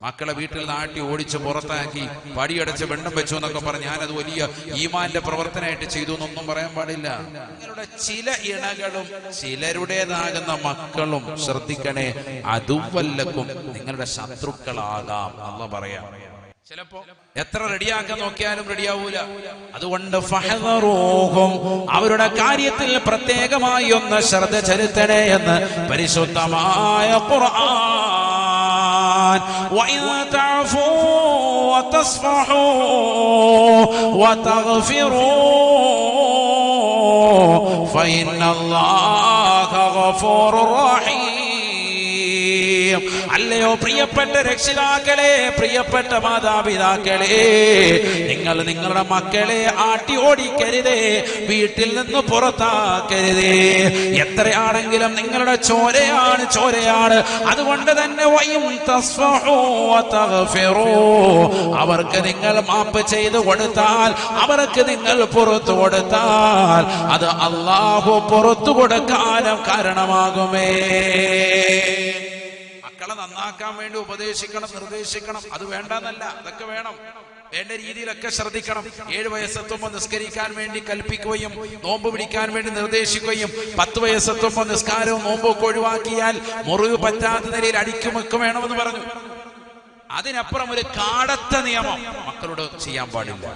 മക്കളെ വീട്ടിൽ നാട്ടി ഓടിച്ച് പുറത്താക്കി പടിയടച്ച് വെണ്ണം വെച്ചു എന്നൊക്കെ പറഞ്ഞ് ഞാനത് വലിയ ഈമാന്റെ പ്രവർത്തനമായിട്ട് ചെയ്തു എന്നൊന്നും പറയാൻ പാടില്ല. നിങ്ങളുടെ ചില ഇണകളും ചിലരുടേതാകുന്ന മക്കളും ശ്രദ്ധിക്കണേ, അതുവല്ലക്കും നിങ്ങളുടെ ശത്രുക്കളാകാം എന്ന് പറയാം. ചിലപ്പോ എത്ര റെഡിയാക്കാൻ നോക്കിയാലും റെഡിയാവൂല. അതുകൊണ്ട് അവരുടെ കാര്യത്തിൽ പ്രത്യേകമായി ഒന്ന് ശ്രദ്ധ ചെലുത്തണേ എന്ന് പരിശുദ്ധമായ ഖുർആൻ. وَإِن تَعْفُوا وَتَصْفَحُوا وَتَغْفِرُوا فَإِنَّ اللَّهَ غَفُورٌ رَحِيمٌ. അല്ലയോ പ്രിയപ്പെട്ട രക്ഷിതാക്കളെ, പ്രിയപ്പെട്ട മാതാപിതാക്കളെ, നിങ്ങൾ നിങ്ങളുടെ മക്കളെ ആട്ടി ഓടിക്കരുതേ, വീട്ടിൽ നിന്ന് പുറത്താക്കരുതേ. എത്രയാണെങ്കിലും നിങ്ങളുടെ ചോരയാണ്. അതുകൊണ്ട് തന്നെ അവർക്ക് നിങ്ങൾ മാപ്പ് ചെയ്തു കൊടുത്താൽ, അവർക്ക് നിങ്ങൾ പുറത്തു കൊടുത്താൽ, അത് അല്ലാഹു പുറത്തു കൊടുക്കാനും കാരണമാകുമേ. മക്കളെ നന്നാക്കാൻ വേണ്ടി ഉപദേശിക്കണം, നിർദ്ദേശിക്കണം, അത് വേണ്ടെന്നല്ല, അതൊക്കെ വേണം. വേണ്ട രീതിയിലൊക്കെ ശ്രദ്ധിക്കണം. 7 വയസ്സെത്തുമ്പോൾ നിസ്കരിക്കാൻ വേണ്ടി കൽപ്പിക്കുകയും നോമ്പ് പിടിക്കാൻ വേണ്ടി നിർദ്ദേശിക്കുകയും 10 വയസ്സെത്തുമ്പോൾ നിസ്കാരവും നോമ്പൊക്കെ ഒഴിവാക്കിയാൽ മുറിവ് പറ്റാത്ത നിലയിൽ അടിക്കുമൊക്കെ വേണമെന്ന് പറഞ്ഞു. അതിനപ്പുറം ഒരു കാടത്ത നിയമം മക്കളോട് ചെയ്യാൻ പാടില്ല.